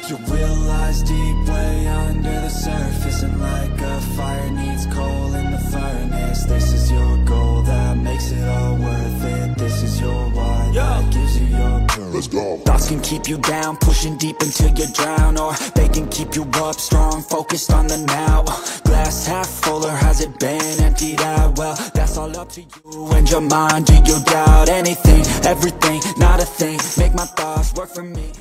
You realize deep way under the surface, and like a fire needs coal in the furnace. This is your goal that makes it all worth it. This is your why that gives you your purpose. Let's go. Thoughts can keep you down, pushing deep until you drown, or they can keep you up strong, focused on the now. Glass half full, or has it been emptied out? Well, that's all up to you and your mind. Do you doubt anything, everything, not a thing? Make my thoughts work for me.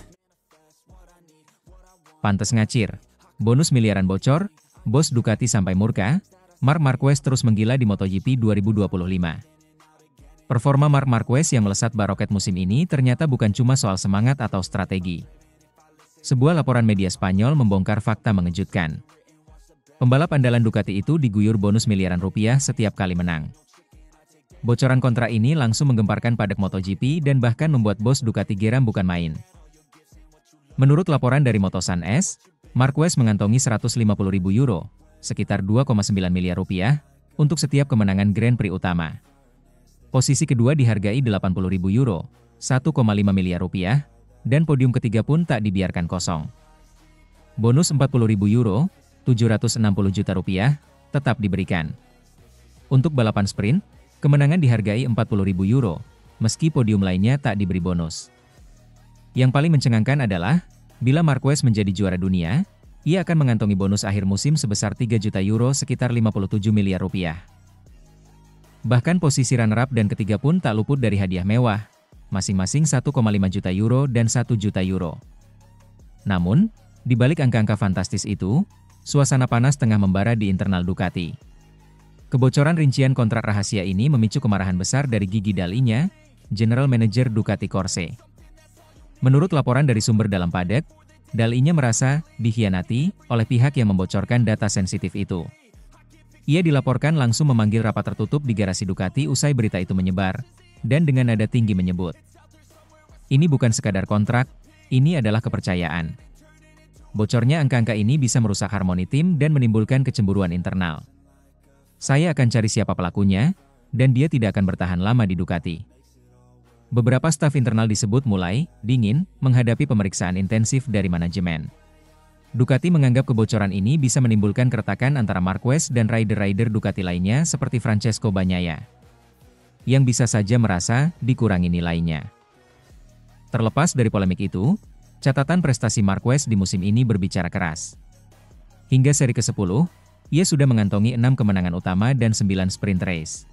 Pantes ngacir. Bonus miliaran bocor, bos Ducati sampai murka, Marc Marquez terus menggila di MotoGP 2025. Performa Marc Marquez yang melesat baroket musim ini ternyata bukan cuma soal semangat atau strategi. Sebuah laporan media Spanyol membongkar fakta mengejutkan. Pembalap andalan Ducati itu diguyur bonus miliaran rupiah setiap kali menang. Bocoran kontrak ini langsung menggemparkan padak MotoGP dan bahkan membuat bos Ducati geram bukan main. Menurut laporan dari Motosan S, Marquez mengantongi 150.000 euro, sekitar 2,9 miliar rupiah, untuk setiap kemenangan Grand Prix utama. Posisi kedua dihargai 80.000 euro, 1,5 miliar rupiah, dan podium ketiga pun tak dibiarkan kosong. Bonus 40.000 euro, 760 juta rupiah, tetap diberikan. Untuk balapan sprint, kemenangan dihargai 40.000 euro, meski podium lainnya tak diberi bonus. Yang paling mencengangkan adalah, bila Marquez menjadi juara dunia, ia akan mengantongi bonus akhir musim sebesar 3 juta euro sekitar 57 miliar rupiah. Bahkan posisi runner-up dan ketiga pun tak luput dari hadiah mewah, masing-masing 1,5 juta euro dan 1 juta euro. Namun, di balik angka-angka fantastis itu, suasana panas tengah membara di internal Ducati. Kebocoran rincian kontrak rahasia ini memicu kemarahan besar dari Gigi Dall'Igna, General Manager Ducati Corse. Menurut laporan dari sumber dalam paddock, Dall'Igna merasa dikhianati oleh pihak yang membocorkan data sensitif itu. Ia dilaporkan langsung memanggil rapat tertutup di garasi Ducati usai berita itu menyebar, dan dengan nada tinggi menyebut, "Ini bukan sekadar kontrak, ini adalah kepercayaan. Bocornya angka-angka ini bisa merusak harmoni tim dan menimbulkan kecemburuan internal. Saya akan cari siapa pelakunya, dan dia tidak akan bertahan lama di Ducati." Beberapa staf internal disebut mulai dingin menghadapi pemeriksaan intensif dari manajemen. Ducati menganggap kebocoran ini bisa menimbulkan keretakan antara Marquez dan rider-rider Ducati lainnya seperti Francesco Bagnaia, yang bisa saja merasa dikurangi nilainya. Terlepas dari polemik itu, catatan prestasi Marquez di musim ini berbicara keras. Hingga seri ke-10, ia sudah mengantongi 6 kemenangan utama dan 9 sprint race.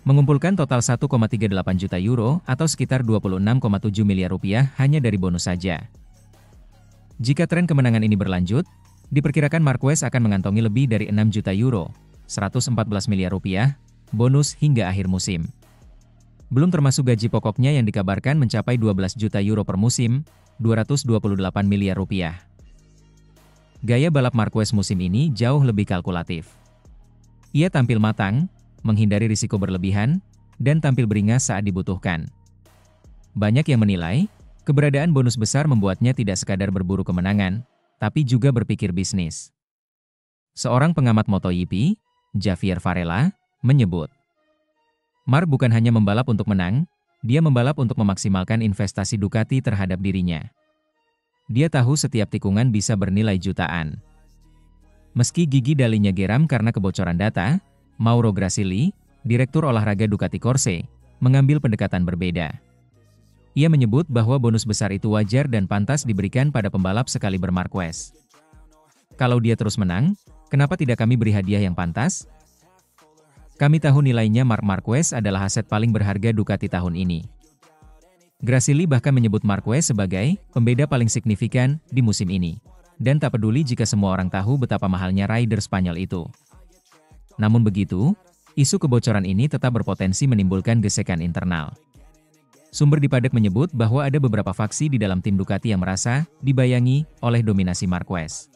Mengumpulkan total 1,38 juta euro atau sekitar 26,7 miliar rupiah hanya dari bonus saja. Jika tren kemenangan ini berlanjut, diperkirakan Marquez akan mengantongi lebih dari 6 juta euro, 114 miliar rupiah, bonus hingga akhir musim. Belum termasuk gaji pokoknya yang dikabarkan mencapai 12 juta euro per musim, 228 miliar rupiah. Gaya balap Marquez musim ini jauh lebih kalkulatif. Ia tampil matang, menghindari risiko berlebihan, dan tampil beringas saat dibutuhkan. Banyak yang menilai, keberadaan bonus besar membuatnya tidak sekadar berburu kemenangan, tapi juga berpikir bisnis. Seorang pengamat MotoGP, Javier Varela, menyebut, Marc bukan hanya membalap untuk menang, dia membalap untuk memaksimalkan investasi Ducati terhadap dirinya. Dia tahu setiap tikungan bisa bernilai jutaan. Meski Gigi Dall'Igna geram karena kebocoran data, Mauro Grasili, Direktur Olahraga Ducati Corse, mengambil pendekatan berbeda. Ia menyebut bahwa bonus besar itu wajar dan pantas diberikan pada pembalap sekaliber Marquez. Kalau dia terus menang, kenapa tidak kami beri hadiah yang pantas? Kami tahu nilainya Marc Marquez adalah aset paling berharga Ducati tahun ini. Grasili bahkan menyebut Marquez sebagai pembeda paling signifikan di musim ini, dan tak peduli jika semua orang tahu betapa mahalnya rider Spanyol itu. Namun begitu, isu kebocoran ini tetap berpotensi menimbulkan gesekan internal. Sumber di paddock menyebut bahwa ada beberapa faksi di dalam tim Ducati yang merasa dibayangi oleh dominasi Marquez.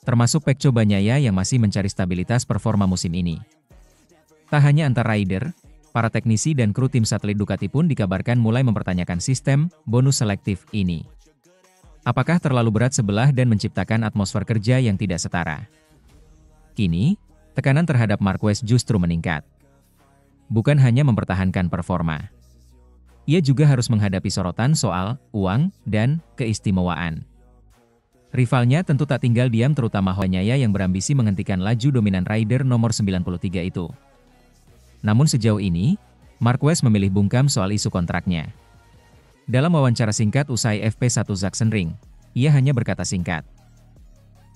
Termasuk Pecco Bagnaia yang masih mencari stabilitas performa musim ini. Tak hanya antar rider, para teknisi dan kru tim satelit Ducati pun dikabarkan mulai mempertanyakan sistem bonus selektif ini. Apakah terlalu berat sebelah dan menciptakan atmosfer kerja yang tidak setara? Kini, tekanan terhadap Marquez justru meningkat. Bukan hanya mempertahankan performa. Ia juga harus menghadapi sorotan soal uang dan keistimewaan. Rivalnya tentu tak tinggal diam, terutama Bagnaia yang berambisi menghentikan laju dominan rider nomor 93 itu. Namun sejauh ini, Marquez memilih bungkam soal isu kontraknya. Dalam wawancara singkat usai FP1 Sachsenring, ia hanya berkata singkat,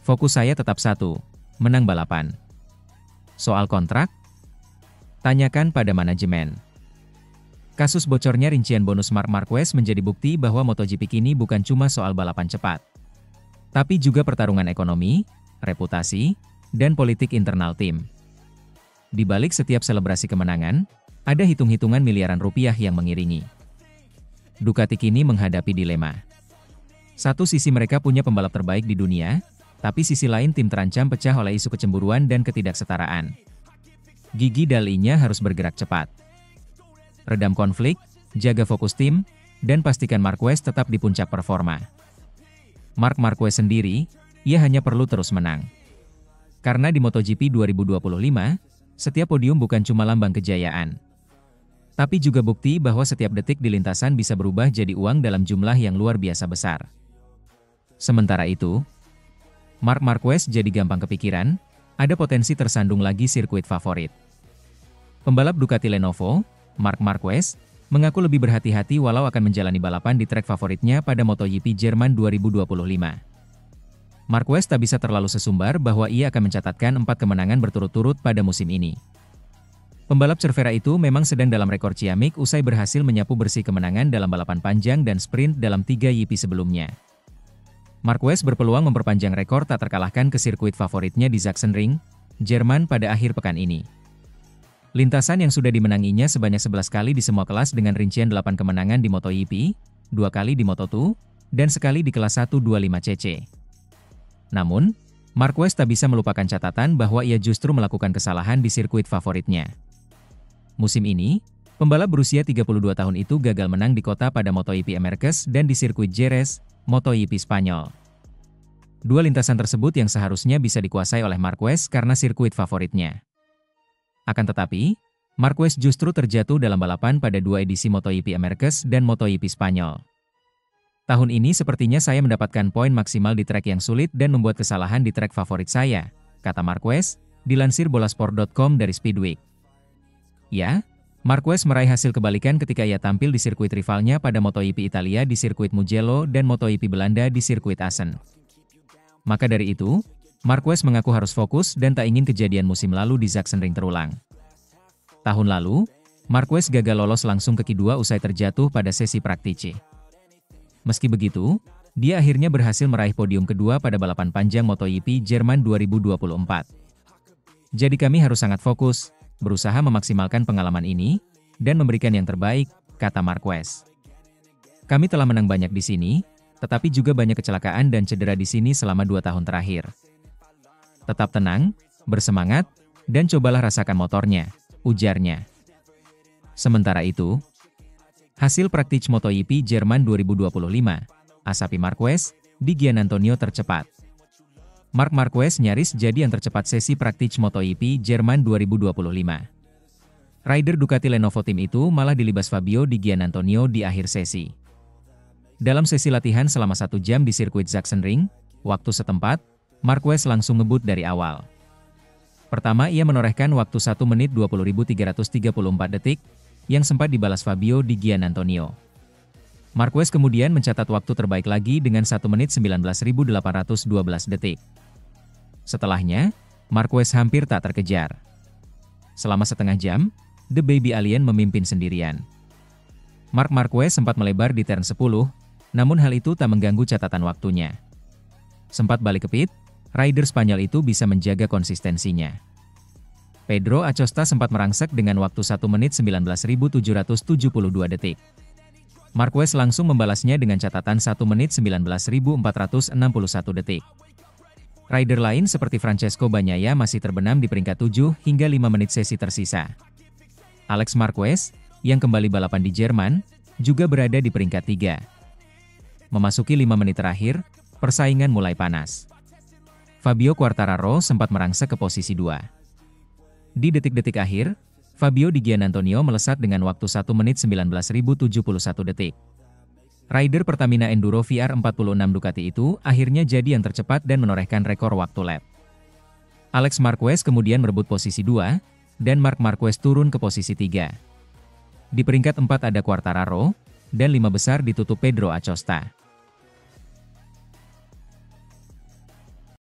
"Fokus saya tetap satu, menang balapan. Soal kontrak? Tanyakan pada manajemen." Kasus bocornya rincian bonus Marc Marquez menjadi bukti bahwa MotoGP kini bukan cuma soal balapan cepat, tapi juga pertarungan ekonomi, reputasi, dan politik internal tim. Di balik setiap selebrasi kemenangan, ada hitung-hitungan miliaran rupiah yang mengiringi. Ducati kini menghadapi dilema. Satu sisi mereka punya pembalap terbaik di dunia, tapi sisi lain tim terancam pecah oleh isu kecemburuan dan ketidaksetaraan. Gigi Dalinya harus bergerak cepat. Redam konflik, jaga fokus tim, dan pastikan Marquez tetap di puncak performa. Marc Marquez sendiri, ia hanya perlu terus menang. Karena di MotoGP 2025, setiap podium bukan cuma lambang kejayaan, tapi juga bukti bahwa setiap detik di lintasan bisa berubah jadi uang dalam jumlah yang luar biasa besar. Sementara itu, Marc Marquez jadi gampang kepikiran, ada potensi tersandung lagi sirkuit favorit. Pembalap Ducati Lenovo, Marc Marquez, mengaku lebih berhati-hati walau akan menjalani balapan di trek favoritnya pada MotoGP Jerman 2025. Marquez tak bisa terlalu sesumbar bahwa ia akan mencatatkan 4 kemenangan berturut-turut pada musim ini. Pembalap Cervera itu memang sedang dalam rekor ciamik usai berhasil menyapu bersih kemenangan dalam balapan panjang dan sprint dalam 3 YP sebelumnya. Marquez berpeluang memperpanjang rekor tak terkalahkan ke sirkuit favoritnya di Sachsenring, Jerman pada akhir pekan ini. Lintasan yang sudah dimenanginya sebanyak 11 kali di semua kelas dengan rincian 8 kemenangan di MotoGP, 2 kali di Moto2, dan sekali di kelas 125cc. Namun, Marquez tak bisa melupakan catatan bahwa ia justru melakukan kesalahan di sirkuit favoritnya. Musim ini, pembalap berusia 32 tahun itu gagal menang di kota pada MotoGP Americas dan di sirkuit Jerez, MotoGP Spanyol. Dua lintasan tersebut yang seharusnya bisa dikuasai oleh Marquez karena sirkuit favoritnya. Akan tetapi, Marquez justru terjatuh dalam balapan pada 2 edisi MotoGP Americas dan MotoGP Spanyol. Tahun ini sepertinya saya mendapatkan poin maksimal di trek yang sulit dan membuat kesalahan di trek favorit saya, kata Marquez, dilansir bolasport.com dari Speedweek. Ya, Marquez meraih hasil kebalikan ketika ia tampil di sirkuit rivalnya pada MotoGP Italia di sirkuit Mugello dan MotoGP Belanda di sirkuit Assen. Maka dari itu, Marquez mengaku harus fokus dan tak ingin kejadian musim lalu di Sachsenring terulang. Tahun lalu, Marquez gagal lolos langsung ke Q2 usai terjatuh pada sesi praktici. Meski begitu, dia akhirnya berhasil meraih podium kedua pada balapan panjang MotoGP Jerman 2024. Jadi kami harus sangat fokus, berusaha memaksimalkan pengalaman ini, dan memberikan yang terbaik, kata Marquez. Kami telah menang banyak di sini, tetapi juga banyak kecelakaan dan cedera di sini selama 2 tahun terakhir. Tetap tenang, bersemangat, dan cobalah rasakan motornya, ujarnya. Sementara itu, hasil praktik MotoGP Jerman 2025, Asapi Marquez, di Gian Antonio tercepat. Marc Marquez nyaris jadi yang tercepat sesi praktik MotoGP Jerman 2025. Rider Ducati Lenovo tim itu malah dilibas Fabio di Gian Antonio di akhir sesi. Dalam sesi latihan selama 1 jam di sirkuit Sachsenring, waktu setempat, Marquez langsung ngebut dari awal. Pertama ia menorehkan waktu 1 menit 20.334 detik, yang sempat dibalas Fabio di Gian Antonio. Marquez kemudian mencatat waktu terbaik lagi dengan 1 menit 19.812 detik. Setelahnya, Marquez hampir tak terkejar. Selama setengah jam, The Baby Alien memimpin sendirian. Marc Marquez sempat melebar di turn 10, namun hal itu tak mengganggu catatan waktunya. Sempat balik ke pit, rider Spanyol itu bisa menjaga konsistensinya. Pedro Acosta sempat merangsek dengan waktu 1 menit 19.772 detik. Marquez langsung membalasnya dengan catatan 1 menit 19.461 detik. Rider lain seperti Francesco Bagnaia masih terbenam di peringkat 7 hingga 5 menit sesi tersisa. Alex Marquez, yang kembali balapan di Jerman, juga berada di peringkat 3. Memasuki 5 menit terakhir, persaingan mulai panas. Fabio Quartararo sempat merangsek ke posisi 2. Di detik-detik akhir, Fabio di Gian Antonio melesat dengan waktu 1 menit 19.071 detik. Rider Pertamina Enduro VR46 Ducati itu akhirnya jadi yang tercepat dan menorehkan rekor waktu lap. Alex Marquez kemudian merebut posisi 2, dan Marc Marquez turun ke posisi 3. Di peringkat 4 ada Quartararo, dan 5 besar ditutup Pedro Acosta.